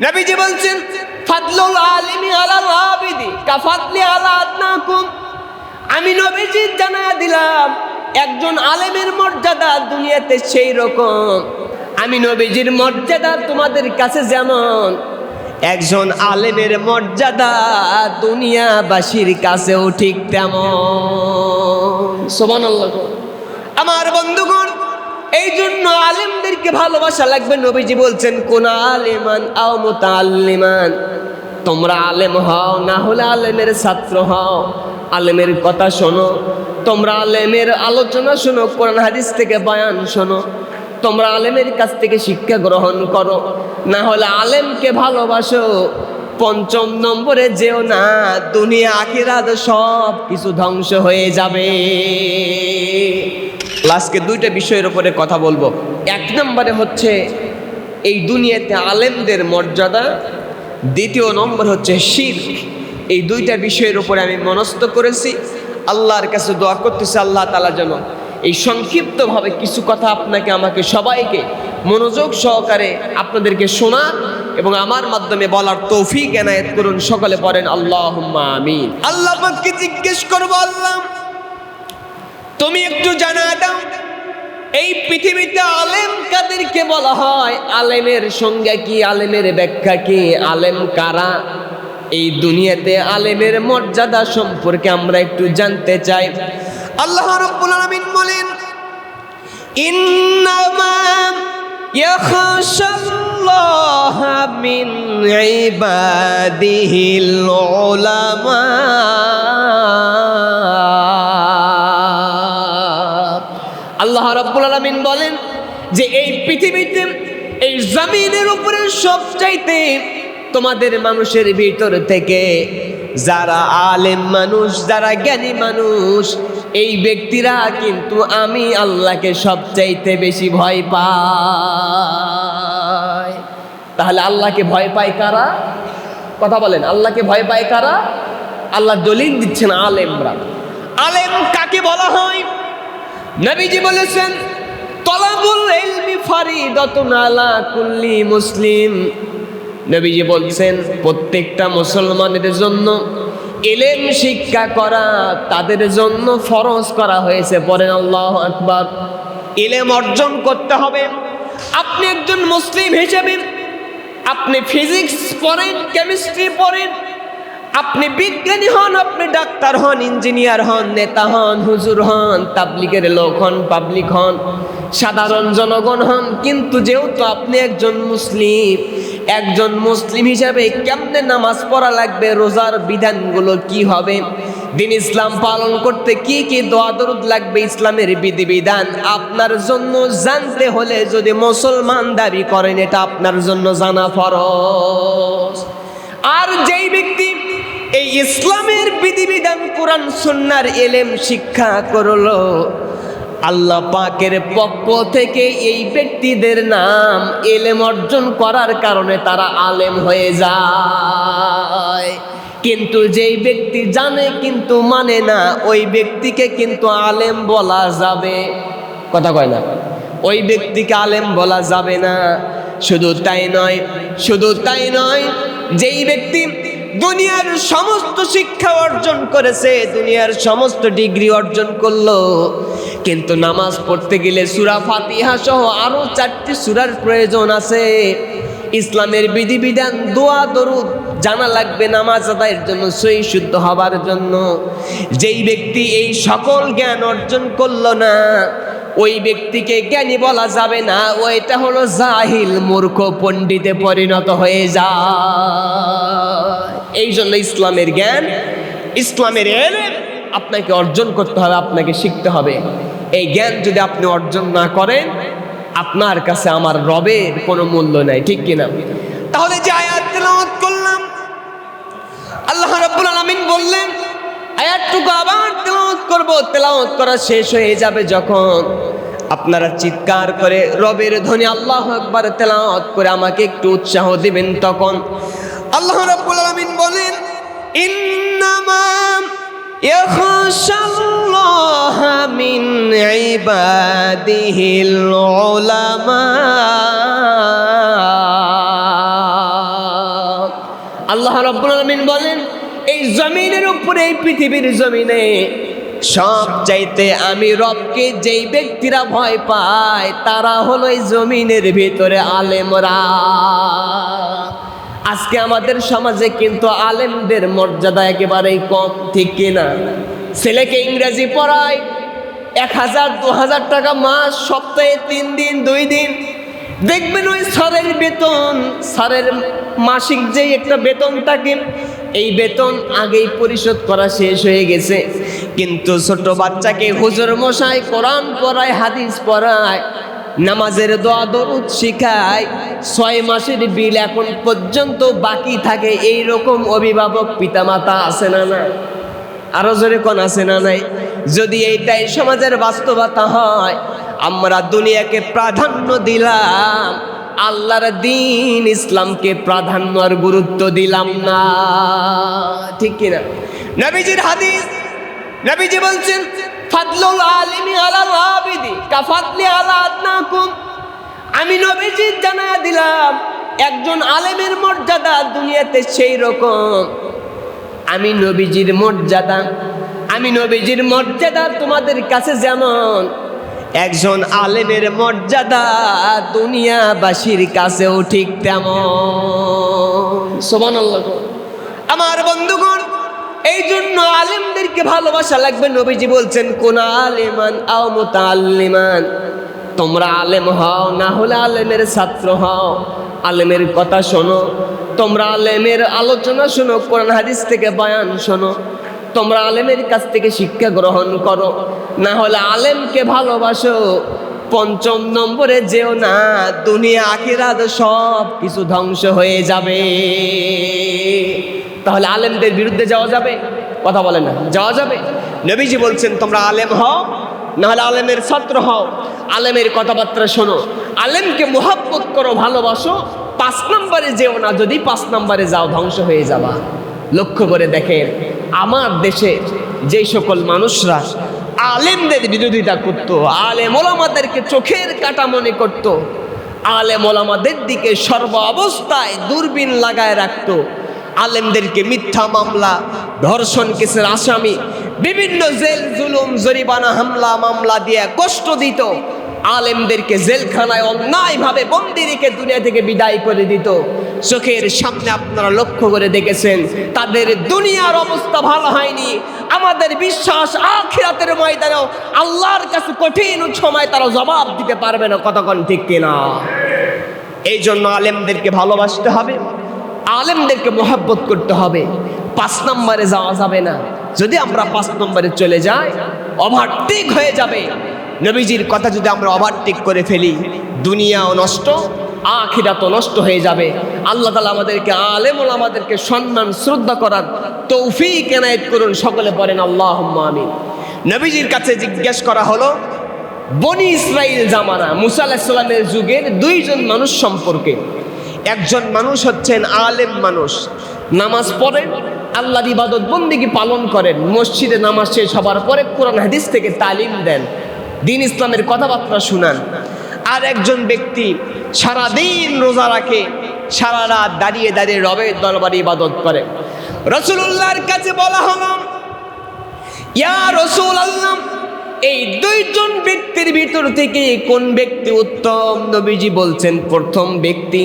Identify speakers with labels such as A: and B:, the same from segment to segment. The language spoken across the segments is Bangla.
A: নবীজি বলছেন ফাদলুল আলিমি আলাল আবিদি কাফাদলি আলা আদনাকুম। আমি নবীজি জানায়া দিলাম একজন আলেমের মর্যাদা দুনিয়াতে সেই রকম, আমি নবীজির মর্যাদা তোমাদের কাছে যেমন, একজন আলেমের মর্যাদা দুনিয়াবাসীর কাছেও ঠিক তেমন। সুবহানাল্লাহ। আমার বন্ধুগণ, এই জন্য আলেমদেরকে ভালোবাসা লাগবে। নবীজি বলছেন কোন আলেমান আও মুতাআল্লিমান, তোমরা আলেম হও না হলে আলেমের ছাত্র হও, আলেমের কথা শোনো, তোমরা আলেমের আলোচনা শোনো, কোরআন হাদিস থেকে বয়ান শোনো, তোমরা আলেমের কাছ থেকে শিক্ষা গ্রহণ করো, না হলে আলেমকে ভালোবাসো। পঞ্চম নম্বরে যেও না, দুনিয়া আখিরাত সব কিছু ধ্বংস হয়ে যাবে। আজকে দুইটা বিষয়ের উপরে কথা বলবো। এক নম্বরে হচ্ছে এই দুনিয়াতে আলেমদের মর্যাদা, দ্বিতীয় নম্বর হচ্ছে শিরক। এই দুইটা বিষয়ের উপরে আমি মনস্থ করেছি, আল্লাহর কাছে দোয়া করতেছি আল্লাহ তাআলা যেন এই সংক্ষিপ্তভাবে কিছু কথা আপনাকে আমাকে সবাইকে মনোযোগ সহকারে আপনাদেরকে শোনার এবং আমার মাধ্যমে বলার তৌফিক এনায়েত করুন। সকলে পড়েন আল্লাহুম্মা আমিন। আল্লাহ পাককে জিজ্ঞেস করব, আল্লাহ তুমি একটু জানা দাও এই পৃথিবীতে আলেম কাদেরকে বলা হয়, আলেমের সংজ্ঞা কি, আলেমের ব্যাখ্যা কি, আলেম কারা। এই দুনিয়াতে আলেমের মর্যাদা সম্পর্কে আমরা একটু জানতে চাই। আল্লাহ রাব্বুল আলামিন বলেন ইন্নামা ইয়াখশাল্লাহা মিন ইবাদিহিল উলামা। আল্লাহ রাব্বুল আলামিন বলেন যে এই পৃথিবীতে এই জমিনের উপরে সবচাইতে তোমাদের মানুষের ভিতর থেকে যারা আলেম মানুষ, যারা জ্ঞানী মানুষ, এই ব্যক্তিরা কিন্তু আমি আল্লাহকে সবচাইতে বেশি ভয় পাই। তাহলে আল্লাহকে ভয় পায় কারা? কথা বলেন, আল্লাহকে ভয় পায় কারা? আল্লাহ দলিল দিচ্ছেন আলেমরা। আলেম কাকে বলা হয়? নবীজি বলেছেন তলাবুল ইলমি ফারিদাতুন আলা কুল্লি মুসলিম। নবীজি বলছেন প্রত্যেকটা মুসলমানের জন্য ইলম শিক্ষা করা তাদের জন্য ফরজ করা হয়েছে। পড়েন আল্লাহু আকবার। ইলম অর্জন করতে হবে। আপনি একজন মুসলিম হিসেবে আপনি ফিজিক্স পড়েন, কেমিস্ট্রি পড়েন, আপনি বিজ্ঞানী হন, আপনি ডাক্তার হন, ইঞ্জিনিয়ার হন, নেতা হন, হুজুর হন, তাবলিগের লোক হন, পাবলিক হন, সাধারণ জনগণ হন, কিন্তু যেহেতু আপনি একজন মুসলিম, একজন মুসলিম হিসাবে কেমনে নামাজ পড়া লাগবে, রোজার বিধানগুলো কি হবে, দিন ইসলাম পালন করতে কি কি দোয়া দরুদ লাগবে, ইসলামের বিধিবিধান আপনার জন্য জানতে হলে যদি মুসলমান দাবি করেন, এটা আপনার জন্য জানা ফরজ। আর যেই ব্যক্তি এই ইসলামের বিধিবিধান কোরআন সুন্নাহর ইলম শিক্ষা করলো, আল্লাহ পাকের পক্ষ থেকে এই ব্যক্তিদের নাম ইলম অর্জন করার কারণে তারা আলেম হয়ে যায়। কিন্তু যেই ব্যক্তি জানে কিন্তু মানে না, ওই ব্যক্তিকে কিন্তু আলেম বলা যাবে? কথা কয় না? ওই ব্যক্তিকে আলেম বলা যাবে না। শুধু তাই নয়, যেই ব্যক্তি দুনিয়ার সমস্ত শিক্ষা অর্জন করেছে, দুনিয়ার সমস্ত ডিগ্রি অর্জন করলো, কিন্তু নামাজ পড়তে গেলে সূরা ফাতিহা সহ আরো 4টি সূরার প্রয়োজন আছে। ইসলামের বিধিবিধান, দোয়া দরুদ জানা লাগবে নামাজ আদায়ের জন্য, সহি শুদ্ধ হবার জন্য। যেই ব্যক্তি এই সকল জ্ঞান অর্জন করলো না, ওই ব্যক্তিকে জ্ঞানী বলা যাবে না। ওইটা হলো জাহিল, মূর্খ, পণ্ডিতে পরিণত হয়ে যায়। এই জন্য ইসলামের জ্ঞান, ইসলামের ইলম আপনাকে অর্জন করতে হবে, আপনাকে শিখতে হবে। এই জ্ঞান যদি আপনি অর্জন না করেন, আপনার কাছে আমার রবের কোনো মূল্য নাই, ঠিক কিনা? তাহলে যে আয়াত তেলাওয়াত করলাম, আল্লাহ রাব্বুল আলামিন বললেন আয়াতটুকু আবার তেলাওয়াত করব। তেলাওয়াত করা শেষ হয়ে যাবে যখন, আপনারা চিৎকার করে রবের ধ্বনি আল্লাহু আকবার তেলাওয়াত করে আমাকে একটু উৎসাহ দিবেন। তখন আল্লাহ রাব্বুল আলামিন বলেন ইন্নামা ইয়াখশাল্লাহা মিন ইবাদিহিল উলামা। আল্লাহ রাব্বুল আলামিন বলেন, এই জমিনের উপরে, এই পৃথিবীর জমিনে সব চাইতে আমি রবকে যেই ব্যক্তিরা ভয় পায় তারা হলো এই জমিনের ভিতরে আলেমরা। আজকে আমাদের সমাজে কিন্তু আলেমদের মর্যাদা একেবারেই কম, ঠিক কিনা? ছেলেকে ইংরেজি পড়ায় 1000-2000 টাকা মাস, সপ্তাহে 3 দিন 2 দিন। দেখবেন ওই স্যারের বেতন, স্যারের মাসিক যেই একটা বেতন থাকে, এই বেতন আগেই পরিশোধ করা শেষ হয়ে গেছে। কিন্তু ছোট বাচ্চাকে হুজুর মশাই কোরআন পড়ায়, হাদিস পড়ায়, নামাজের দোয়া দরুদ শিখায়, 6 মাসের বিল এখন পর্যন্ত বাকি থাকে। এই রকম অভিভাবক পিতামাতা আছে না না? আরো জোরে কোন আছে না নাই? যদি এইটাই সমাজের বাস্তবতা হয়, আমরা দুনিয়াকে প্রাধান্য দিলাম, আল্লাহর দ্বীন ইসলামকে প্রাধান্য আর গুরুত্ব দিলাম না, ঠিক কিনা? নবীজির হাদিস, নবীজি বলছেন, ফাদলুল আলিমি আলাল আবিদি কাফাদলি আলা আদনাকুম। আমি নবীজি জানায়া দিলাম, একজন আলেমের মর্যাদা দুনিয়াতে সেই রকম, আমি নবীজির মর্যাদা তোমাদের কাছে যেমন, একজন আলেমের মর্যাদা দুনিয়াবাসীর কাছেও ঠিক তেমন। সুবহানাল্লাহ। আমার বন্ধুগণ, এই জন্য আলেমদেরকে ভালোবাসা লাগবে। নবীজি বলছেন, কোন আলেমান আও মুতাআল্লিমান, তোমরা আলেম হও, না হলে আলেমের ছাত্র হও, আলেমের কথা শোনো, তোমরা আলেমের আলোচনা শোনো, কোরআন হাদিস থেকে বয়ান শোনো, তোমরা আলেমের কাছ থেকে শিক্ষা গ্রহণ করো, না হলে আলেমকে ভালোবাসো। 5 নম্বরে যেও না, দুনিয়া আখিরাত সব কিছু ধ্বংস হয়ে যাবে। তাহলে আলেমদের বিরুদ্ধে যাওয়া যাবে? কথা বলে না, যাওয়া যাবে? নবীজি বলছেন, তোমরা আলেম হও, না হলে আলেমের ছাত্র হও, আলেমের কথাবার্তা শোনো, আলেমকে মুহাব্বত করো, ভালোবাসো। 5 নম্বরে যেও না, যদি 5 নম্বরে যাও ধ্বংস হয়ে যাবা। লক্ষ্য করে দেখেন, আমার দেশে যেই সকল মানুষরা আলেমদের বিরোধিতা করত, আলেম ওলামাদেরকে চোখের কাটা মনে করত, আলেম ওলামাদের দিকে সর্ব অবস্থায় দূরবীন লাগায় রাখত, আলেমদেরকে মিথ্যা মামলা, ধর্ষণ কেসের আসামি, বিভিন্ন জেল জুলুম জরিমানা হামলা মামলা দিয়ে কষ্ট দিত, আলেমদেরকে জেলখানায় অন্যায়ভাবে বন্দি রেখে দুনিয়া থেকে বিদায় করে দিত। চোখের সামনে আপনারা লক্ষ্য করে দেখেছেন, তাদের দুনিয়ার অবস্থা ভালো হয়নি। আমাদের বিশ্বাস, আখিরাতের ময়দানেও আল্লাহর কাছে কঠিন সময় তারা জবাব দিতে পারবে না। কতক্ষণ ঠিক কিনা? এই জন্য আলেমদেরকে ভালোবাসতে হবে, আলেমদেরকে মোহাব্বত করতে হবে। 5 নম্বরে যাওয়া যাবে না। যদি আমরা 5 নম্বরে চলে যাই, ওভারটেক হয়ে যাবে। নবীজির কথা যদি আমরা ওভারটেক করে ফেলি, দুনিয়াও নষ্ট, আখিরাতও নষ্ট হয়ে যাবে। আল্লাহ তাআলা আমাদেরকে, আলেম ওলামাদেরকে সম্মান শ্রদ্ধা করার তৌফিক এনায়েত করুন। সকলে পড়েন আল্লাহুম্মা আমিন। নবীজির কাছে জিজ্ঞেস করা হলো বনি ইসরাইল জামানা, মুসা আলাইহিস সালামের যুগের 2 জন মানুষ সম্পর্কে। একজন মানুষ হচ্ছেন আলেম মানুষ, নামাজ পড়েন, আল্লাহর ইবাদত বন্দেগী পালন করেন, মসজিদে নামাজ শেষ হবার পরে কোরআন হাদিস থেকে তালিম দেন, দ্বীন ইসলামের কথাবার্তা শুনান। আর একজন ব্যক্তি সারাদিন রোজা রাখে, সারা রাত দাঁড়িয়ে দাঁড়িয়ে রবের দরবারে ইবাদত করে। রাসূলুল্লাহর কাছে বলা হলো, ইয়া রাসূলুল্লাহ, এই 2 জন ব্যক্তির ভিতর থেকে কোন ব্যক্তি উত্তম? নবীজি বলছেন, প্রথম ব্যক্তি,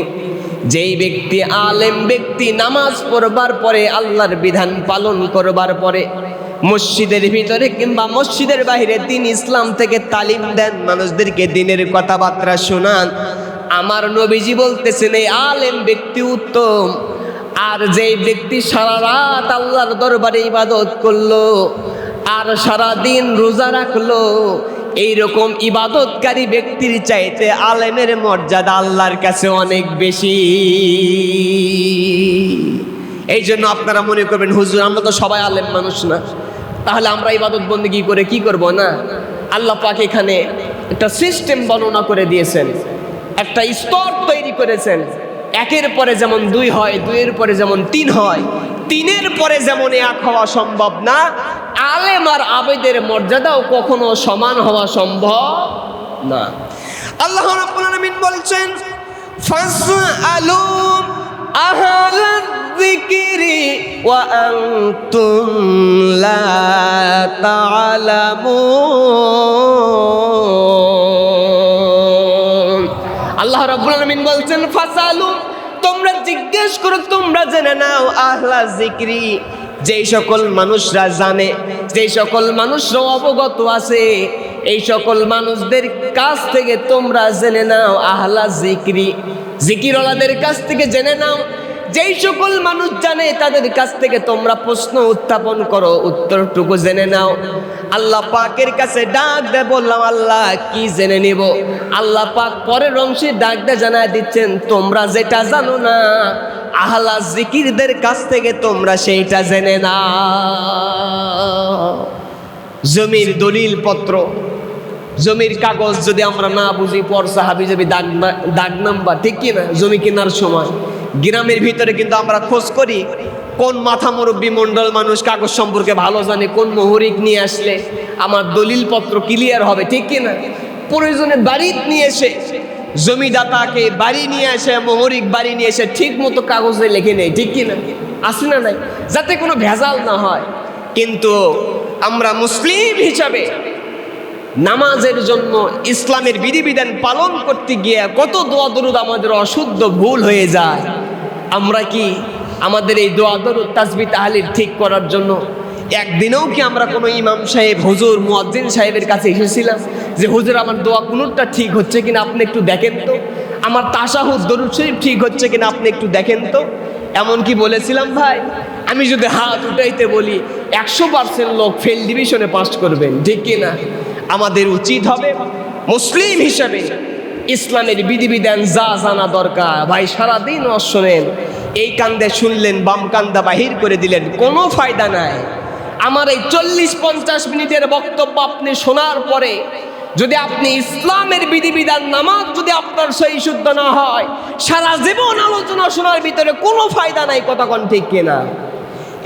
A: যেই ব্যক্তি আলেম ব্যক্তি, নামাজ পড়বার পরে, আল্লাহর বিধান পালন করবার পরে মসজিদের ভিতরে কিংবা মসজিদের বাইরে দ্বীন ইসলাম থেকে তালিম দেন, মানুষদেরকে দ্বীনের কথাবার্তা শোনান। আমার নবীজি বলতেছেন, এই আলেম ব্যক্তি উত্তম। আর যেই ব্যক্তি সারা রাত আল্লাহর দরবারে ইবাদত করলো আর সারা দিন রোজা রাখলো, এইরকম ইবাদতকারী ব্যক্তির চাইতে আলেমের মর্যাদা আল্লাহর কাছে অনেক বেশি। এই জন্য আপনারা মনে করবেন, হুজুর আমরা তো সবাই আলেম মানুষ না, তাহলে আমরা ইবাদত বন্দেগী করে কি করব? না, আল্লাহ পাক এখানে একটা সিস্টেম বর্ণনা করে দিয়েছেন, একটা স্তর তৈরি করেছেন। 1-এর পরে যেমন 2 হয়, 2-এর পরে যেমন 3 হয়, 3-এর পরে যেমন 1 হওয়া সম্ভব না, আলেম আর আবেদের মর্যাদাও কখনো সমান হওয়া সম্ভব না। আল্লাহ রাব্বুল আলামিন বলছেন, ফাসআলু আহলায যিকরি ওয়া আনতুম লা তা'লামুন। আল্লাহ রাব্বুল আলামিন বলছেন ফাসালু, তোমরা জিজ্ঞেস করো, তোমরা জেনে নাও, আহলা যিকরি, যেই সকল মানুষরা জানে, যেই সকল মানুষরা অবগত আছে, এই সকল মানুষদের কাছ থেকে তোমরা জেনে নাও। আহলা যিকরি, জিকিরওয়ালাদের কাছ থেকে জেনে নাও। যেই সকল মানুষ জানে তাদের কাছ থেকে তোমরা প্রশ্ন উত্থাপন করো, উত্তরটুকু জেনে নাও। আল্লাহ পাকের কাছে ডাক দে, বললাম আল্লাহ কি জেনে নিব? আল্লাহ পাক পরের অংশে ডাক দে জানায় দিচ্ছেন, তোমরা যেটা জানো না আহলা জিকিরদের কাছ থেকে তোমরা সেইটা জেনে নাও। জমির দলিল পত্র, জমির কাগজ যদি আমরা না বুঝি, পরসা হাবি যাবি দাগ নাম্বার, ঠিক কি না? জমি কেনার সময় গ্রামের ভিতরে কিন্তু আমরা খোঁজ করি কোন মাথা মুরব্বী মন্ডল মানুষ কাগজ সম্পর্কে ভালো জানে, কোন মোহরিক নিয়ে আসলে আমার দলিল পত্র ক্লিয়ার হবে, ঠিক কি না? প্রয়োজনে বাড়ি নিয়ে এসে, জমিদাতাকে বাড়ি নিয়ে এসে, মোহরিক বাড়ি নিয়ে এসে ঠিক মতো কাগজে লিখে নেই, ঠিক কি না? আসে না নাই, যাতে কোনো ভেজাল না হয়। কিন্তু আমরা মুসলিম হিসাবে নামাজের জন্য ইসলামের বিধিবিধান পালন করতে গিয়ে কত দোয়া দরুদ আমাদের অশুদ্ধ ভুল হয়ে যায়। আমরা কি আমাদের এই দোয়া দরুদ তাসবিহ তাহলিল ঠিক করার জন্য একদিনও কি আমরা কোনো ইমাম সাহেব, হুজুর, মুয়াজ্জিন সাহেবের কাছে এসেছিলাম যে হুজুর আমার দোয়া কোনটা ঠিক হচ্ছে কিনা আপনি একটু দেখেন তো, আমার তাশাহুদ দরুদ শরীফ ঠিক হচ্ছে কিনা আপনি একটু দেখেন তো? এমন কি বলেছিলাম ভাই? আমি যদি হাত উঠাইতে বলি 100% লোক ফেল ডিভিশনে পাস করবেন, ঠিক কিনা? আমাদের উচিত হবে মুসলিম হিসাবে ইসলামের বিধিবিধান যা জানা দরকার, ভাই সারাদিন শোনেন, এই কান্দে শুনলেন, বাম কান্দা বাহির করে দিলেন, কোনো ফায়দা নাই। আমার এই 40-50 মিনিটের বক্তব্য আপনি শোনার পরে যদি আপনি ইসলামের বিধিবিধান, নামাজ যদি আপনার সহি শুদ্ধ না হয়, সারা জীবন আলোচনা শোনার ভিতরে কোনো ফায়দা নাই, কথা কোন ঠিক কিনা?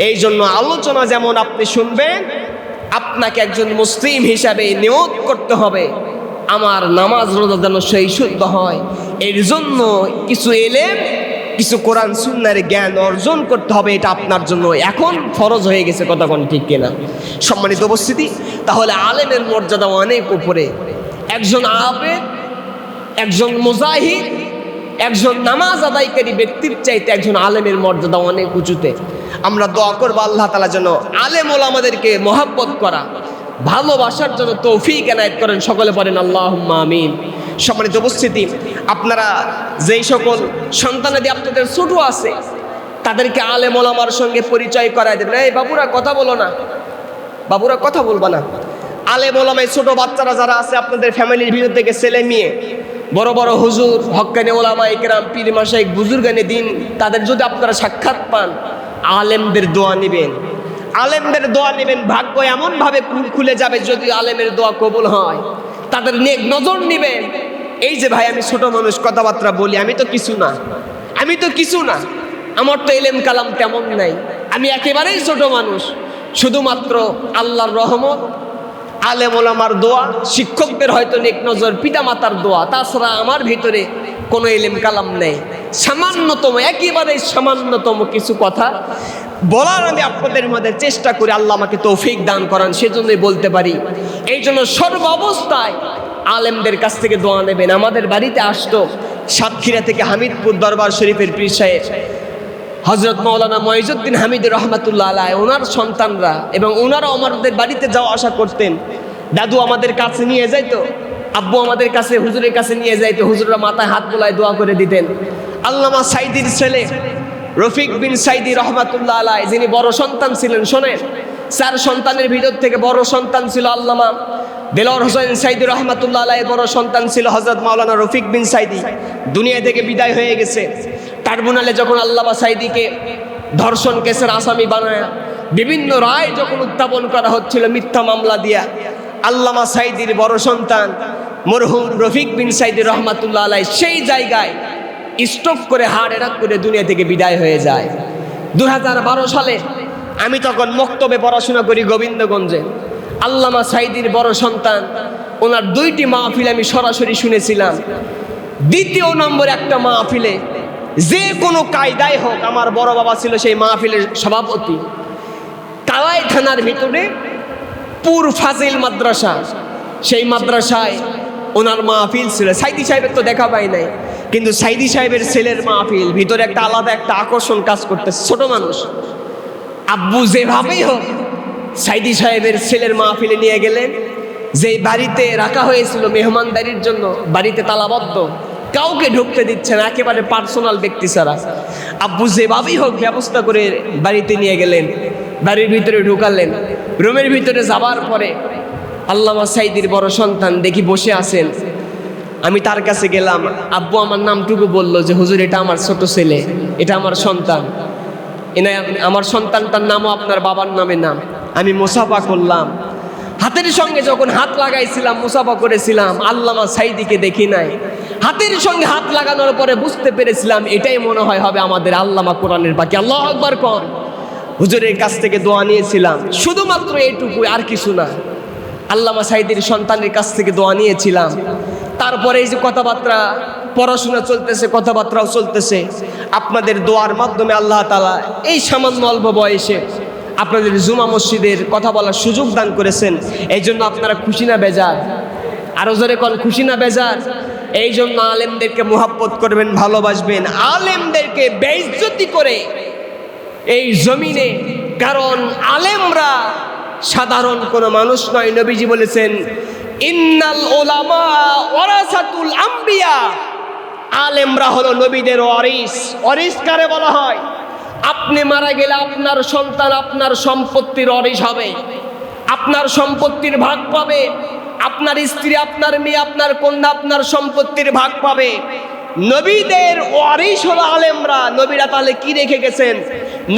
A: এই জন্য আলোচনা যেমন আপনি শুনবেন, আপনাকে একজন মুসলিম হিসাবে নিয়ত করতে হবে আমার নামাজ রোজা যেন সহি শুদ্ধ হয়। এর জন্য কিছু এলেম, কিছু কোরআন সুন্নাহর জ্ঞান অর্জন করতে হবে, এটা আপনার জন্য এখন ফরজ হয়ে গেছে, কথা কোন ঠিক কিনা? সম্মানিত উপস্থিতি, তাহলে আলেমের মর্যাদা অনেক উপরে। একজন আবেদ, একজন মুজাহিদ, একজন নামাজ আদায়কারী ব্যক্তির চাইতে একজন আলেমের মর্যাদা অনেক উঁচুতে। আমরা দোয়া করবো আল্লাহ তাআলা যেন আলেম ওলামাদেরকে মহব্বত করা, ভালোবাসার জন্য তৌফিক এনায়েত করেন। সকলে পড়েন আল্লাহুম্মা আমিন। সম্মানিত উপস্থিতি, আপনারা যেই সকল সন্তানাদি আপনাদের ছোট আছে তাদেরকে আলেম ওলামার সঙ্গে পরিচয় করায় দেবেন। এই বাবুরা কথা বলো না, বাবুরা কথা বলবা না। আলেম ওলামায় ছোট বাচ্চারা যারা আছে আপনাদের ফ্যামিলির ভিতর থেকে ছেলে মেয়ে, বড় বড় হুজুর, হক্কানি ওলামা ইকরাম, পীর মাশাইখ, বুজুর্গানে দিন, তাদের যদি আপনারা সাক্ষাৎ পান, আলেমদের দোয়া নেবেন, আলেমদের দোয়া নেবেন। ভাগ্য এমনভাবে খুলে যাবে যদি আলেমের দোয়া কবুল হয়। তাদের নেক নজর নেবেন। এই যে ভাই আমি ছোট মানুষ, কথাবার্তা বলি, আমি তো কিছু না, আমি তো কিছু না, আমার তো এলেম কালাম তেমন নাই, আমি একেবারেই ছোট মানুষ। শুধুমাত্র আল্লাহর রহমত, আলেম ওলামার দোয়া, শিক্ষকদের হয়তো নেক নজর, পিতামাতার দোয়া, তাছাড়া আমার ভিতরে কোনো এলেম কালাম নেই। সামান্যতম, একেবারে সামান্যতম কিছু কথা বলার আমি আপনাদের মধ্যে চেষ্টা করি, আল্লাহ আমাকে তৌফিক দান করান, সেজন্যই বলতে পারি। এই জন্য সর্ব অবস্থায় আলেমদের কাছ থেকে দোয়া নেবেন। আমাদের বাড়িতে আসতো সাতক্ষীরা থেকে হামিদপুর দরবার শরীফের পীর সাহেব হযরত মাওলানা মঈজউদ্দিন হামিদ রহমাতুল্লাহ আলাইহি, ওনার সন্তানরা এবং ওনারা আমাদের বাড়িতে যাওয়া আসা করতেন। দাদু আমাদের কাছে নিয়ে যাইতো, আব্বু আমাদের কাছে হুজুরের কাছে নিয়ে যাইতো, হুজুররা মাথায় হাত বোলায় দোয়া করে দিতেন। আল্লামা সাইদির ছেলে রফিক বিন সাইদি রহমাতুল্লাহ আলাইহি, যিনি বড় সন্তান ছিলেন, শোনেন, 4 সন্তানের ভিতর থেকে বড় সন্তান ছিল আল্লামা দেলোয়ার হোসেন সাইদি রহমাতুল্লাহ আলাইহি, বড় সন্তান ছিল হযরত মাওলানা রফিক বিন সাইদি, দুনিয়া থেকে বিদায় হয়ে গেছে। ট্রাইব্যুনালে যখন আল্লামা সাইদিকে ধর্ষণ কেসের আসামি বানায় বিভিন্ন রায় যখন উত্থাপন করা হচ্ছিল মিথ্যা মামলা দিয়া, আল্লামা সাইদির বড় সন্তান মরহুম রফিক বিন সাইদি রহমাতুল্লাহ আলাইহি সেই জায়গায় স্ট্রোক করে, হার্ট অ্যাটাক করে দুনিয়া থেকে বিদায় হয়ে যায়। 2012 সালে আমি তখন মক্তবে পড়াশোনা করি গোবিন্দগঞ্জে। আল্লামা সাইদির বড় সন্তান, ওনার 2টি মাহফিল আমি সরাসরি শুনেছিলাম। দ্বিতীয় নম্বরে একটা মাহফিলে যে কোনো কায়দায় হোক, আমার বড় বাবা ছিল সেই মাহফিলের সভাপতি। কালাই থানার ভিতরে পুর ফাজিল মাদ্রাসা, সেই মাদ্রাসায় ওনার মাহফিল ছিল। সাইদি সাহেবের তো দেখা পাই নাই, কিন্তু সাইদি সাহেবের ছেলের মাহফিল, ভিতরে একটা আলাদা একটা আকর্ষণ কাজ করতেছে। ছোট মানুষ, আব্বু যেভাবেই হোক সাইদি সাহেবের ছেলের মাহফিলে নিয়ে গেলেন। যে বাড়িতে রাখা হয়েছিল মেহমানদারির জন্য, বাড়িতে তালাবদ্ধ, কাউকে ঢুকতে দিচ্ছে না, একেবারে পার্সোনাল ব্যক্তি ছাড়া। আব্বু যেভাবেই হোক ব্যবস্থা করে বাড়িতে নিয়ে গেলেন, বাড়ির ভিতরে ঢুকালেন। রুমের ভিতরে যাবার পরে আল্লামা সাইদির বড় সন্তান দেখি বসে আছেন। আমি তার কাছে গেলাম, আব্বু আমার নামটুকু বলল যে হুজুর এটা আমার ছোট ছেলে, এটা আমার সন্তান, আমার সন্তানটার নামও আপনার বাবার নামে নাম। আমি মুসাফা করলাম, হাতের সঙ্গে যখন হাত লাগাইছিলাম, মুসাফা করেছিলাম, আল্লামা সাইদিকে দেখি নাই। হাতের সঙ্গে হাত লাগানোর পরে বুঝতে পেরেছিলাম এটাই মনে হয় হবে আমাদের আল্লামা কোরআনের পাখি। আল্লাহু আকবার কোন। হুজুরের কাছ থেকে দোয়া নিয়েছিলাম, শুধুমাত্র এইটুকু, আর কিছু না। আল্লামা সাইদির সন্তানের কাছ থেকে দোয়া নিয়েছিলাম। তারপরে এই যে কথাবার্তা, পড়াশোনা চলতেছে, কথাবার্তাও চলতেছে। আপনাদের দোয়ার মাধ্যমে আল্লাহ তাআলা এই সামান্য অল্প বয়সে আপনাদের জুমা মসজিদের কথা বলার সুযোগ দান করেছেন। এই জন্য আপনারা খুশি না বেজার? আরো জোরে কোন, খুশি না বেজার? এই জন্য আলেমদেরকে মুহাব্বত করবেন, ভালোবাসবেন। আলেমদেরকে বেইজ্জতি করে এই জমিনে, কারণ আলেমরা সাধারণ কোনো মানুষ নয়। নবীজি বলেছেন ইন্নাল উলামা ওয়ারাসাতুল আম্বিয়া, আলেমরা হলো নবীদের ওয়ারিস। ওয়ারিস কারে বলা হয়? আপনি মারা গেলে আপনার সন্তান আপনার সম্পত্তির ওয়ারিস হবে, আপনার সম্পত্তির ভাগ পাবে। আপনার স্ত্রী, আপনার মেয়ে, আপনার কন্যা আপনার সম্পত্তির ভাগ পাবে। নবীদের ওয়ারিস হলো আলেমরা। নবীরা তাহলে কি রেখে গেছেন?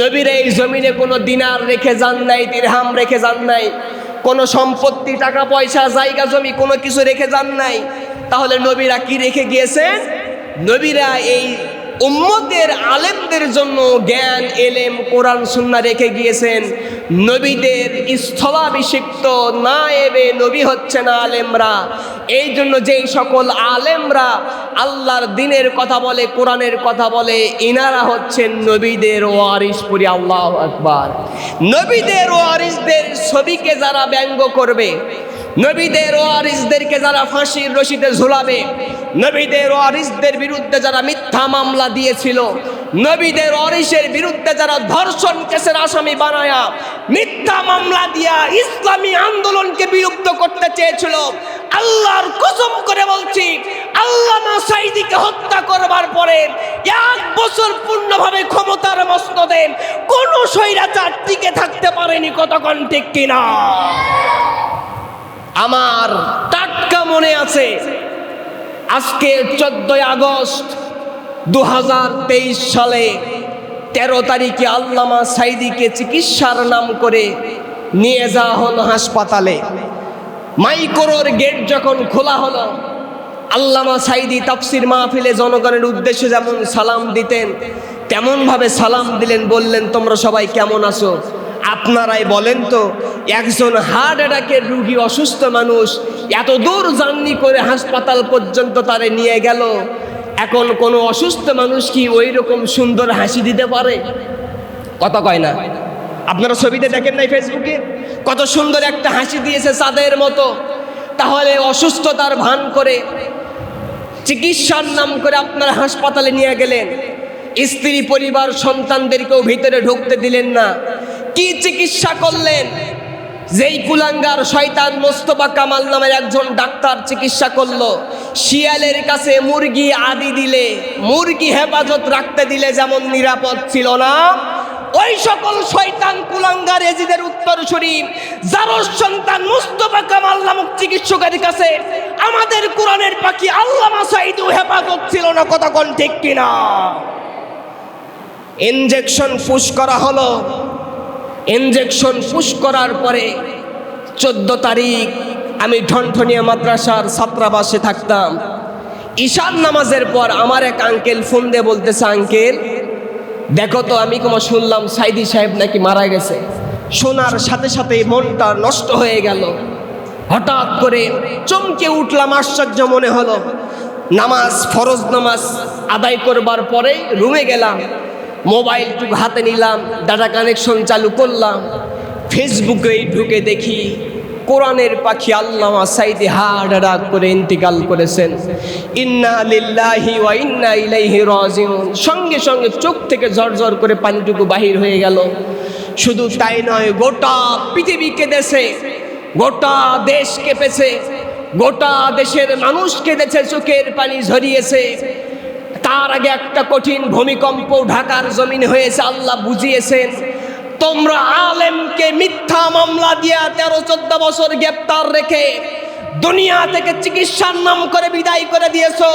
A: নবীরা এই জমিনে কোনো দিনার রেখে যান নাই, দিরহাম রেখে যান নাই, কোনো সম্পত্তি, টাকা পয়সা, জায়গা জমি কোনো কিছু রেখে যান নাই। তাহলে নবীরা কি রেখে গিয়েছেন? নবীরা এই উম্মতের আলেমদের জন্য জ্ঞান, এলেম, কোরআন, সুন্নাহ রেখে গিয়েছেন। নবীদের স্থলাভিষিক্ত নায়েবে নবী হচ্ছেন আলেমরা। এই জন্য যেই সকল আলেমরা আল্লাহর দ্বীনের কথা বলে, কোরআনের কথা বলে, ইনারা হচ্ছেন নবীদের ওয়ারিস। পড়ি আল্লাহু আকবার। নবীদের ওয়ারিসদের ছবিকে যারা ব্যঙ্গ করবে, নবীদের ওয়ারিসদেরকে যারা ফাঁসির রশিতে ঝুলাবে, নবীদের ওয়ারিসদের বিরুদ্ধে যারা মিথ্যা মামলা দিয়েছিল, নবীদের ওয়ারিসের বিরুদ্ধে যারা ধর্ষণ কেসের আসামি বানায়া মিথ্যা মামলা দিয়া ইসলামী আন্দোলনকে বিলুপ্ত করতে চেয়েছিল, আল্লাহর কসম করে বলছি, আল্লামা সাইদিকে হত্যা করবার পরে 1 বছর পূর্ণভাবে ক্ষমতার মসনদে কোন স্বৈরাচার টিকে থাকতে পারেনি। কতক্ষণ ঠিক কিনা? আমার টাটকা মনে আছে, আজকে 14 আগস্ট 2023 সালে 13 তারিখে আল্লামা সাইদিকে চিকিৎসার নাম করে নিয়ে যাওয়া হলো হাসপাতালে। মাইক্রোর গেট যখন খোলা হলো, আল্লামা সাইদি তাফসির মাহফিলে জনগণের উদ্দেশ্যে যেমন সালাম দিতেন, তেমনভাবে সালাম দিলেন। বললেন, তোমরা সবাই কেমন আছো? আপনারাই বলেন তো, একজন হার্ট অ্যাটাকের রুগী, অসুস্থ মানুষ, এত দূর জার্নি করে হাসপাতাল পর্যন্ত তারে নিয়ে গেল। এখন কোনো অসুস্থ মানুষ কি ওই রকম সুন্দর হাসি দিতে পারে? কথা কয় না? আপনারা ছবিতে দেখেন নাই ফেসবুকে, কত সুন্দর একটা হাসি দিয়েছে চাঁদের মতো। তাহলে অসুস্থতার ভান করে চিকিৎসার নাম করে আপনারা হাসপাতালে নিয়ে গেলেন, স্ত্রী, পরিবার, সন্তানদেরকেও ভিতরে ঢুকতে দিলেন না। কি চিকিৎসা করলেন? যেই কুলাঙ্গার শয়তান মোস্তফা কামাল নামের একজন ডাক্তার চিকিৎসা করলো, শিয়ালের কাছে মুরগি আদি দিলে, মুরগি হেফাজত রাখতে দিলে যেমন নিরাপদ ছিল না, ওই সকল শয়তান কুলাঙ্গার এজিদের উত্তরসূরি জারস সন্তান মুস্তফা কামাল নামক চিকিৎসকের কাছে আমাদের কোরআনের পাখি আল্লামা সাইদিও হেফাজত ছিল না। কতক্ষণ ঠিক কিনা? ইনজেকশন পুশ করা হলো। ইনজেকশন পুশ করার পরে 14 তারিখ আমি ঠনঠনিয়া মাদ্রাসার ছাত্রাবাসে থাকতাম। ঈশার নামাজের পর আমার এক আঙ্কেল ফোন দিয়ে বলতেছে, আঙ্কেল দেখো তো, আমি শুনলাম সাইদি সাহেব নাকি মারা গেছে। শোনার সাথে সাথে মনটা নষ্ট হয়ে গেল। হঠাৎ করে চমকে উঠলাম, আশ্চর্য মনে হলো। নামাজ, ফরজ নামাজ আদায় করবার পরে রুমে গেলাম, মোবাইলটুকু হাতে নিলাম, ডাটা কানেকশন চালু করলাম, ফেসবুকে ঢুকে দেখি কোরআনের পাখি আল্লামা সাইদি হার্ট অ্যাটাক করে ইন্তিকাল করেছেন। ইন্না লিল্লাহি ওয়া ইন্না ইলাইহি রাজিউন। সঙ্গে সঙ্গে চোখ থেকে ঝরঝর করে পানিটুকু বাহির হয়ে গেল। শুধু তাই নয়, গোটা পৃথিবী কেঁদেছে, গোটা দেশ কেঁপেছে, গোটা দেশের মানুষ কেঁদেছে, চোখের পানি ঝরিয়েছে। তার আগে একটা কঠিন ভূমিকম্প ঢাকার জমিন হয়েছে, আল্লাহ বুঝিয়েছেন তোমরা আলেমকে মিথ্যা মামলা দিয়া 13-14 বছর গ্রেপ্তার রেখে দুনিয়া থেকে চিকিৎসার নাম করে বিদায় করে দিয়েছো।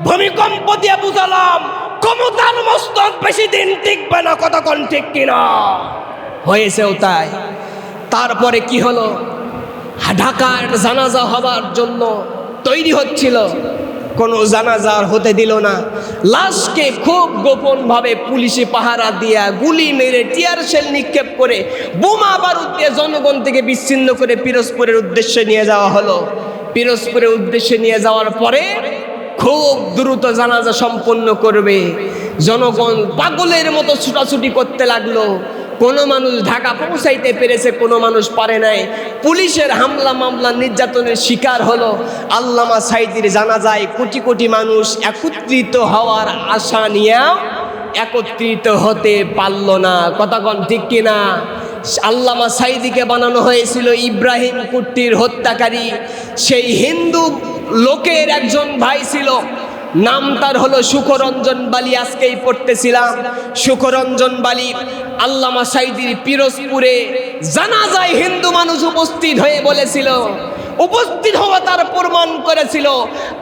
A: ভূমিকম্প দিয়ে বুঝালাম ক্ষমতার মস্তক বেশি দিন টিকবে না, কতক্ষণ ঠিক কিনা। হয়েছেও তাই। তারপরে কি হলো, ঢাকার জানাজা হবার জন্য তৈরি হচ্ছিল, কোনো জানাজার হতে দিল না। লাশকে খুব গোপনভাবে পুলিশে পাহারা দিয়া গুলি মেরে টিয়ার শেল নিক্ষেপ করে বোমা বারুদ দিয়ে জনগণ থেকে বিচ্ছিন্ন করে পিরোজপুরের উদ্দেশ্যে নিয়ে যাওয়া হলো। পিরোজপুরের উদ্দেশ্যে নিয়ে যাওয়ার পরে খুব দ্রুত জানাজা সম্পন্ন করবে। জনগণ পাগলের মতো ছুটাছুটি করতে লাগলো। কোনো মানুষ ঢাকা পৌঁছাইতে পেরেছে, কোনো মানুষ পারে নাই। পুলিশের হামলা মামলা নির্যাতনের শিকার হলো। আল্লামা সাইদির জানাজায় কোটি কোটি মানুষ একত্রিত হওয়ার আশা নিয়ে একত্রিত হতে পারল না, কতক্ষণ ঠিক কিনা। আল্লামা সাইদিকে বানানো হয়েছিল ইব্রাহিম কুট্টির হত্যাকারী। সেই হিন্দু লোকের একজন ভাই ছিল, নাম তার হলো সুখরঞ্জন বালি। আজকেই পড়তেছিলাম সুখরঞ্জন বালি। আল্লামা সাইদির পিরোজপুরে জানাজায় হিন্দু মানুষ উপস্থিত হয়ে বলেছিল, উপস্থিত হওয়া তার প্রমাণ করেছিল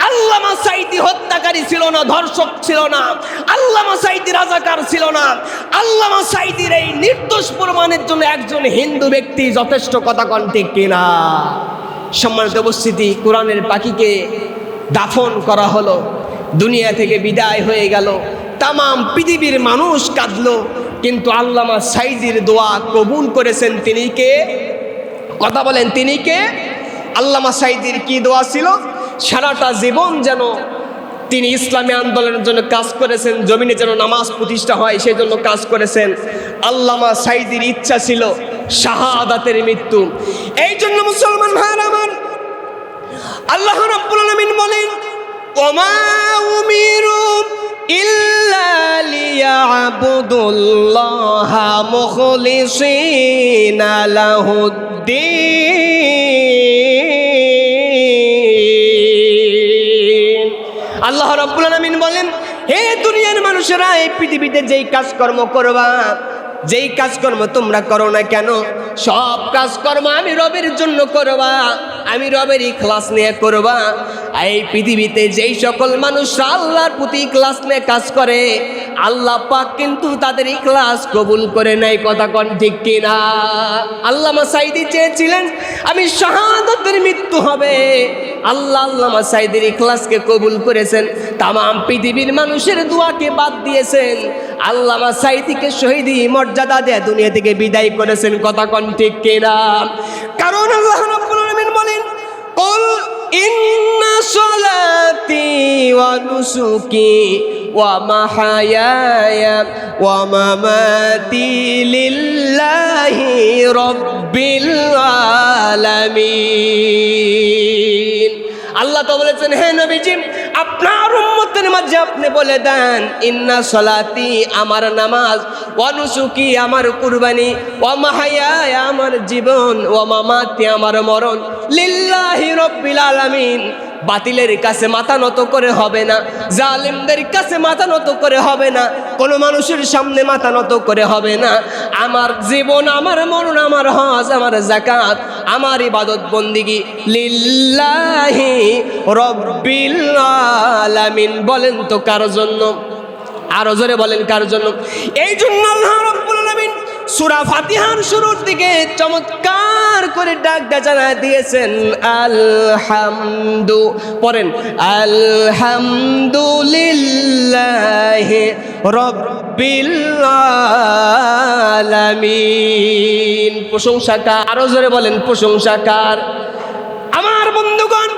A: আল্লামা সাইদি হত্যাকারী ছিল না, ধর্ষক ছিল না, আল্লামা সাইদি রাজাকার ছিল না। আল্লামা সাইদির এই নির্দোষ প্রমাণের জন্য একজন হিন্দু ব্যক্তি যথেষ্ট, কতক্ষণ ঠিক কিনা। সম্মানিত উপস্থিতি, কোরআনের পাখিকে দাফন করা হলো, দুনিয়া থেকে বিদায় হয়ে গেল। তামাম পৃথিবীর মানুষ কাঁদলো, কিন্তু আল্লামা সাইদির দোয়া কবুল করেছেন তিনি কে? কথা বলেন, তিনি কে? আল্লামা সাইদির কি দোয়া ছিল? সারাটা জীবন যেন তিনি ইসলামী আন্দোলনের জন্য কাজ করেছেন, জমিনে যেন নামাজ প্রতিষ্ঠা হয় সেই জন্য কাজ করেছেন। আল্লামা সাইদির ইচ্ছা ছিল শাহাদাতের মৃত্যু। এই জন্য মুসলমান ভাইরা আমার, আল্লাহ রাব্বুল আলামিন বলেন, ওমা উমিরু ইল্লা লিয়াবুদুল্লাহা মুখলিসিনা লাহুদ্দিন। আল্লাহ রাব্বুল আলামিন বলেন, হে দুনিয়ার মানুষেরা, এই পৃথিবীতে যেই কাজকর্ম করবা, যেই কাজকর্ম তোমরা করো না কেন, সব কাজকর্ম আমি রবের জন্য করবা, আমি রবের ইখলাস নিয়ে করবা। এই পৃথিবীতে যেই সকল মানুষ আল্লাহর প্রতি ইখলাস নিয়ে কাজ করে, আল্লাহ পাক কিন্তু তাদের ইখলাস কবুল করে নাই, কতক্ষণ ঠিক কিনা। আল্লামা সাইদি চেয়েছিলেন আমি শাহাদাতের মৃত্যু হবে, আল্লাহ আল্লামা সাইদির ইখলাসকে কবুল করেছেন, তামাম পৃথিবীর মানুষের দোয়াকে বাদ দিয়েছেন, আল্লামা সাইদিকে শহীদি মর্যাদা দিয়ে দুনিয়া থেকে বিদায় করেছেন, কতক্ষণ ঠিক কিনা। কারণ আল্লাহ রাব্বুল আলামিন বলেন, কুল ইন্না সলাতি ওয়া নুসুকি ওয়া মাহায়ায়া ওয়া মামাতি লিল্লাহি রাব্বিল আলামিন। আল্লাহ তো বলেছেন, হে নবীজি আপনার উম্মতের মাঝে আপনি বলে দেন, ইন্না সলাতি আমার নামাজ, ওয়া নুসুকি আমার কুরবানি, ওয়া মাহায়ায়া আমার জীবন, ওয়া মামাতি আমার মরণ, লিল্লাহি রাব্বিল আলামিন। বাতিলের কাছে মাথা নত করে হবে না, জালিমদের কাছে মাথা নত করে হবে না, কোনো মানুষের সামনে মাথা নত করে হবে না। আমার জীবন, আমার মরণ, আমার হজ, আমার যাকাত, আমার ইবাদত বন্দিগি লিল্লাহি রাব্বিল আলামিন। বলেন তো কার জন্য? আরো জোরে বলেন, কার জন্য? এই জন্য আল্লাহ রাব্বুল আলামিন সূরা ফাতিহার শুরুর দিকে চমৎকার করে ডাকটা জানায় দিয়েছেন, আলহামদু, পড়েন আলহামদুলিল্লাহি রাব্বিল আলামিন। প্রশংসা কার? আরো জোরে বলেন, প্রশংসা কার? আমার বন্ধুগণ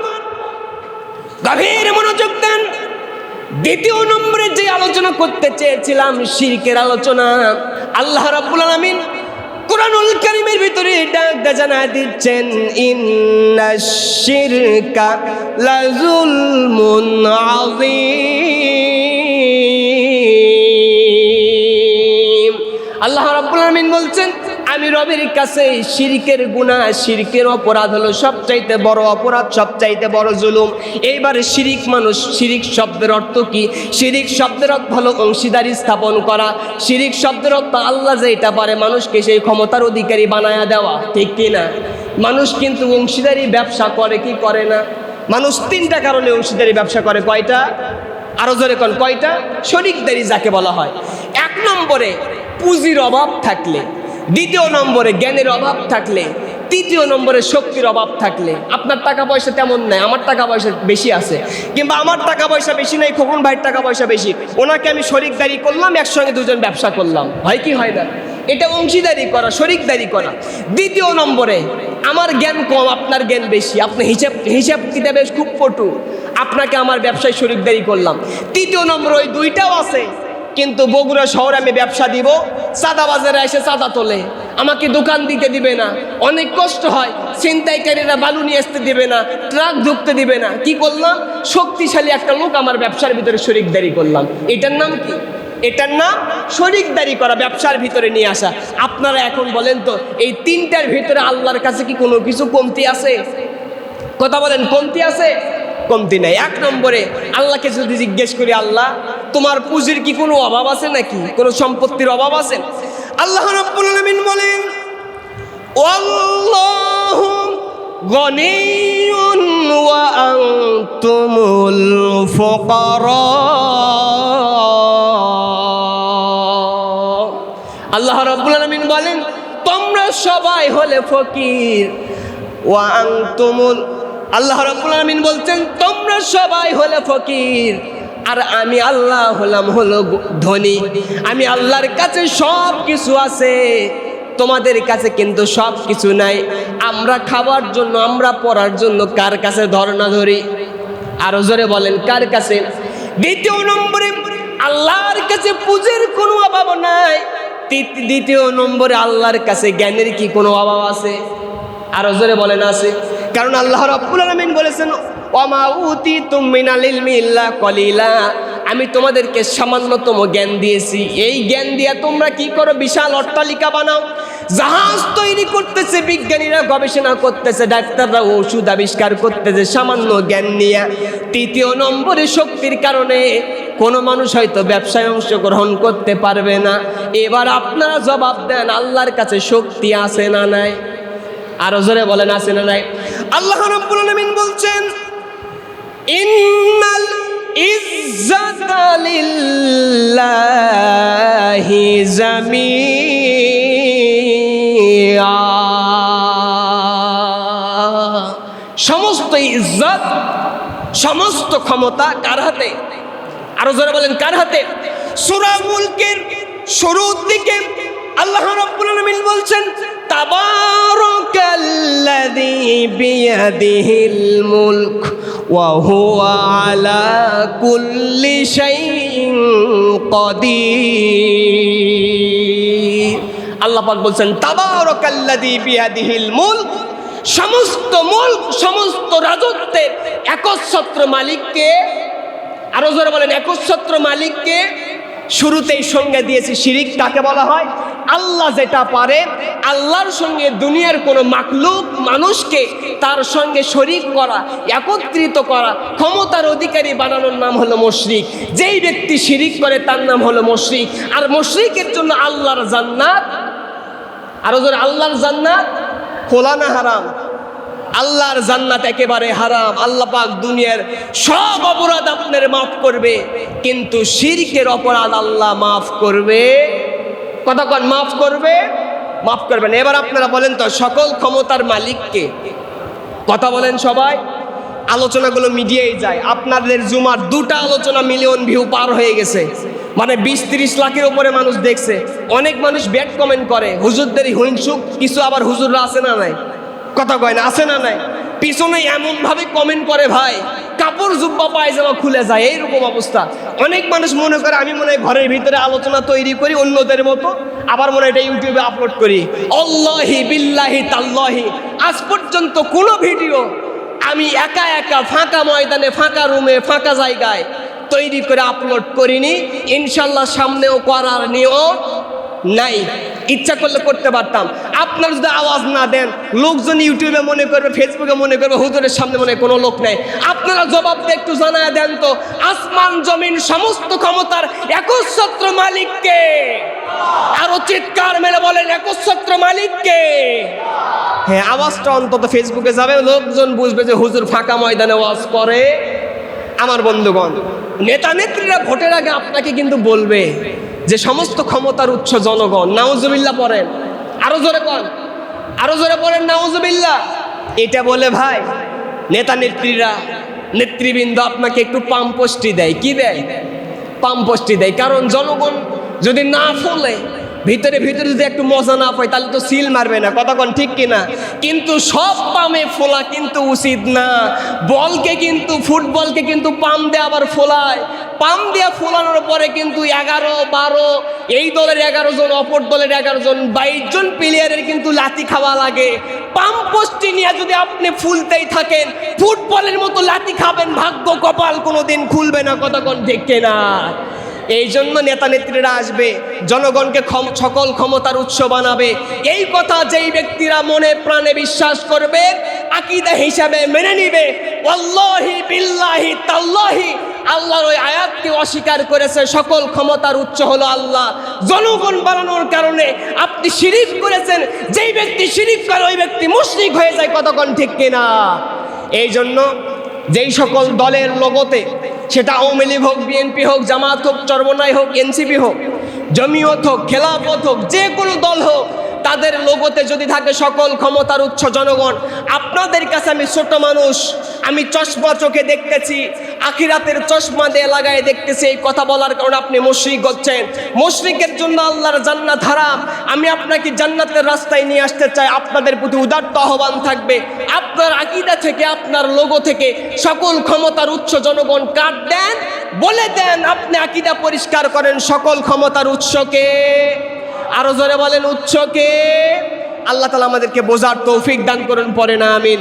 A: গভীর মনোযোগ দেন। দ্বিতীয় নম্বরে যে আলোচনা করতে চেয়েছিলাম শিরকের আলোচনা। আল্লাহ রাব্বুল আলামিন কুরআনুল কারীমের ভিতরে ডাক জানায় দিচ্ছেন, ইন্নাশ শিরকা লাযুলমুন আযীম। আল্লাহ রাব্বুল আলামিন বলছেন, আমি রবের কাছে শিরকের গুনাহ, শিরকের অপরাধ হলো সবচাইতে বড় অপরাধ, সবচাইতে বড় জুলুম। এইবার শিরিক মানুষ, শিরিক শব্দের অর্থ কি? শিরিক শব্দের অর্থ হলো অংশীদারি স্থাপন করা। শিরিক শব্দের অর্থ আল্লাহ যেটা পারে মানুষকে সেই ক্ষমতার অধিকারী বানায়া দেওয়া, ঠিক কি না? মানুষ কিন্তু অংশীদারি ব্যবসা করে কি করে না? মানুষ তিনটা কারণে অংশীদারি ব্যবসা করে। কয়টা? আরো জোরে কোন কয়টা? শরিকদারি যাকে বলা হয়। এক নম্বরে পুঁজির অভাব থাকলে, দ্বিতীয় নম্বরে জ্ঞানের অভাব থাকলে, তৃতীয় নম্বরে শক্তির অভাব থাকলে। আপনার টাকা পয়সা তেমন নাই, আমার টাকা পয়সা বেশি আছে, কিংবা আমার টাকা পয়সা বেশি নাই, খোকন ভাইয়ের টাকা পয়সা বেশি, ওনাকে আমি শরিকদারি করলাম, একসঙ্গে দুজন ব্যবসা করলাম, হয় কি হয় না? এটা অংশীদারি করা, শরিকদারি করা। দ্বিতীয় নম্বরে আমার জ্ঞান কম, আপনার জ্ঞান বেশি, আপনি হিসাব কিতাবে খুব পটু, আপনাকে আমার ব্যবসায় শরিকদারি করলাম। তৃতীয় নম্বর ওই দুইটাও আছে, কিন্তু বগুড়া শহরে আমি ব্যবসা দিব, চাঁদা বাজারে এসে চাঁদা তোলে, আমাকে দোকান দিতে দিবে না, অনেক কষ্ট হয়, ছিনতাইকারীরা বালু নিয়ে আসতে দিবে না, ট্রাক ঢুকতে দিবে না। কি করলাম? শক্তিশালী একটা লোক আমার ব্যবসার ভিতরে শরিকদারি করলাম। এটার নাম কি? এটার নাম শরিকদারি করা, ব্যবসার ভিতরে নিয়ে আসা। আপনারা এখন বলেন তো, এই তিনটার ভিতরে আল্লাহর কাছে কি কোনো কিছু কমতি আছে? কথা বলেন, কমতি আছে? কমতি নাই। এক নম্বরে আল্লাহকে যদি জিজ্ঞেস করি, আল্লাহ তোমার পুঁজির কি কোনো অভাব আছে নাকি? কোনো সম্পত্তির অভাব আছে? আল্লাহ রাব্বুল আলামিন বলেন, আল্লাহু গনিয়্যুন ওয়া আনতুমুল ফুকারা। আল্লাহ রাব্বুল আলামিন বলেন, তোমরা সবাই হলে ফকির। ওয়া আনতুমুল, আল্লাহ রাব্বুল আলামিন বলছেন তোমরা সবাই হলে ফকির, আর আমি আল্লাহ হলাম হলো ধনী। আমি আল্লাহর কাছে সব কিছু আছে, তোমাদের কাছে কিন্তু সব কিছু নাই। আমরা খাবার জন্য, আমরা পড়ার জন্য কার কাছে ধর্ণা ধরি? আরো জোরে বলেন, কার কাছে? দ্বিতীয় নম্বরে আল্লাহর কাছে পুঁজির কোনো অভাব নাই। দ্বিতীয় নম্বরে আল্লাহর কাছে জ্ঞানের কি কোনো অভাব আছে? আরো জোরে বলেন, আছে। কারণ আল্লাহ রাব্বুল আলামিন বলেছেন, ওয়ামা উতিতুম মিনাল ইলমি ইল্লা কলিলা, আমি তোমাদেরকে সামান্যতম জ্ঞান দিয়েছি, এই জ্ঞান দিয়ে তোমরা কি করো? বিশাল অট্টালিকা বানাও, জাহাজ তৈরি করতেছে, বিজ্ঞানীরা গবেষণা করতেছে, ডাক্তাররা ওষুধ আবিষ্কার করতেছে সামান্য জ্ঞান নিয়ে। তৃতীয় নম্বরে শক্তির কারণে কোনো মানুষ হয়তো ব্যবসায় অংশগ্রহণ করতে পারবে না। এবার আপনারা জবাব দেন, আল্লাহর কাছে শক্তি আছে না নাই? আরো জোরে বলেন, আছে না নাই? আল্লাহ রাব্বুল আলামিন বলছেন, ইন্নাল ইজ্জাতা লিল্লাহি জামিআ। সমস্ত ইজ্জত, সমস্ত ক্ষমতা কার হাতে? আরো জোরে বলেন, কার হাতে? সূরা মুলকের শুরুর দিকে আল্লাহ রাব্বুল আলামিন বলছেন, তাবারাকাল্লাযী বিয়াদিহিল মুলক ওয়া হুয়া আলা কুল্লি শাইইন কাদির। আল্লাহ পাক বলছেন, তাবারাকাল্লাযী বিয়াদিহিল মুলক, সমস্ত মুলক, সমস্ত রাজত্বের একচ্ছত্র মালিককে। আরো জোরে বলেন, একচ্ছত্র মালিককে। শুরুতেই সংজ্ঞা দিয়েছি, শিরিক কাকে বলা হয়? আল্লাহ যেটা পারে, আল্লাহর সঙ্গে দুনিয়ার কোনো মাখলুক মানুষকে তার সঙ্গে শরীক করা, একত্রিত করা, ক্ষমতার অধিকারী বানানোর নাম হলো মুশরিক। যেই ব্যক্তি শিরিক করে তার নাম হলো মুশরিক। আর মুশরিকের জন্য আল্লাহর জান্নাত, আরো জোরে, আল্লাহর জান্নাত খোলা না হারাম? আল্লাহর জান্নাত একেবারে হারাম। আল্লাহ পাক দুনিয়ার সব অপরাধ আপনার মাফ করবে, কিন্তু শিরকের অপরাধ আল্লাহ মাফ করবে। কথা কন, মাফ করবে? মাফ করবে না। এবার আপনারা বলেন তো, সকল ক্ষমতার মালিককে? কথা বলেন সবাই। আলোচনাগুলো মিডিয়ায় যায়, আপনাদের জুমার দুটা আলোচনা মিলিয়ন ভিউ পার হয়ে গেছে, মানে 20-30 লাখের উপরে মানুষ দেখছে। অনেক মানুষ ব্যাড কমেন্ট করে, হুজুরদেরই হিংসুক, কিছু আবার হুজুররা আছে না নাই? কথা কয় না, আছে না নাই? পিছনে এমন ভাবে কমেন্ট করে ভাই, কাপড় জুব্বা পায়জামা খুলে যায়, এইরকম অবস্থা। অনেক মানুষ মনে করে আমি মনে হয় ঘরের ভিতরে আলোচনা তৈরি করি অন্যদের মতো, আবার মনে হয় এটা ইউটিউবে আপলোড করি। আল্লাহি বিল্লাহি তাল্লাহি আজ পর্যন্ত কোনো ভিডিও আমি একা একা ফাঁকা ময়দানে, ফাঁকা রুমে, ফাঁকা জায়গায় তৈরি করে আপলোড করিনি। ইনশাল্লাহ সামনেও করার নিয়ম নাই। ইচ্ছা করলে করতে পারতাম। আপনারা যদি আওয়াজ না দেন, লোকজন ইউটিউবে মনে করবে, ফেসবুকে মনে করবে হুজুরের সামনে মনে কোনো লোক নেই। আপনারা জবাব দিয়ে একটু জানায় দেন তো, আসমান জমিন সমস্ত ক্ষমতার একচ্ছত্র মালিককে? আরো চিৎকার মেরে বলেন, একচ্ছত্র মালিককে? হ্যাঁ, আওয়াজটা অন্তত ফেসবুকে যাবে, লোকজন বুঝবে যে হুজুর ফাঁকা ময়দানে ওয়াজ করে। আমার বন্ধুগণ, নেতা নেত্রীরা ভোটের আগে আপনাকে কিন্তু বলবে যে সমস্ত ক্ষমতার উৎস জনগণ। নাউজুবিল্লাহ পড়েন, আরো জোরে পড়েন, আরো জোরে পড়েন নাউজুবিল্লাহ। এটা বলে ভাই নেতা নেত্রীরা, নেতৃবৃন্দ আপনাকে একটু পাম্পোষ্টি দেয়। কি দেয়? পাম্পোষ্টি দেয়। কারণ জনগণ যদি না ফলে, ভিতরে ভিতরে যদি একটু মজা না পায়, তাহলে তো সিল মারবে না। কতক্ষণ ঠিক কিনা? কিন্তু সব পামে ফোলা কিন্তু উচিত না। বলকে কিন্তু, ফুটবলকে কিন্তু পাম দিয়ে আবার ফোলায়। পাম দিয়ে ফোলানোর পরে কিন্তু 11-12, এই দলের 11 জন, অপর দলের 11 জন, 22 জন প্লেয়ারের কিন্তু লাথি খাওয়া লাগে। পাম পোস্টি নিয়ে যদি আপনি ফুলতেই থাকেন, ফুটবলের মতো লাথি খাবেন, ভাগ্য কপাল কোনোদিন খুলবে না। কতক্ষণ ঠিক কিনা? এই জন্য নেতা নেত্রীরা আসবে, জনগণকে সকল ক্ষমতার উৎস বানাবে। এই কথা যেই ব্যক্তিরা মনে প্রাণে বিশ্বাস করবে, আকীদা হিসাবে মেনে নিবে, ওয়াল্লাহি বিল্লাহি তাল্লাহি আল্লাহর ওই আয়াতকে অস্বীকার করেছে। সকল ক্ষমতার উৎস হলো আল্লাহ। জনগণ বানানোর কারণে আপনি শিরিক করেছেন। যেই ব্যক্তি শিরিক করে ওই ব্যক্তি মুশরিক হয়ে যায়। কতক্ষণ ঠিক কিনা? এই জন্য যেই সকল দলের লোগোতে, সেটা আওয়ামী লীগ হোক, বিএনপি হোক, জামাত হোক, চরমনাই হোক, এনসিপি হোক, জমিয়ত হোক, খেলাফত হোক, যে কোনো দল হোক, তাদের লোগোতে যদি থাকে সকল ক্ষমতার উৎস জনগণ, আপনাদের কাছে আমি ছোট মানুষ, আমি চশমা চোখে দেখতেছি, আখিরাতের চশমা দিয়ে লাগায় দেখতেছি। এই কথা বলার কারণে আপনি মুশরিক হচ্ছেন। মুশরিকের জন্য আল্লাহর জান্নাত হারাম। আমি আপনাকে জান্নাতের রাস্তায় নিয়ে আসতে চাই। আপনাদের প্রতি উদাত্ত আহ্বান থাকবে, আপনার আকীদা থেকে, আপনার লোগো থেকে সকল ক্ষমতার উৎস জনগণ কাট দেন, বলে দেন, আপনি আকীদা পরিষ্কার করেন। সকল ক্ষমতার উৎসকে, আরো জোরে বলেন, উৎসকে। আল্লাহ তাআলা আমাদেরকে বোঝার তৌফিক দান করুন, পড়ে না আমিন।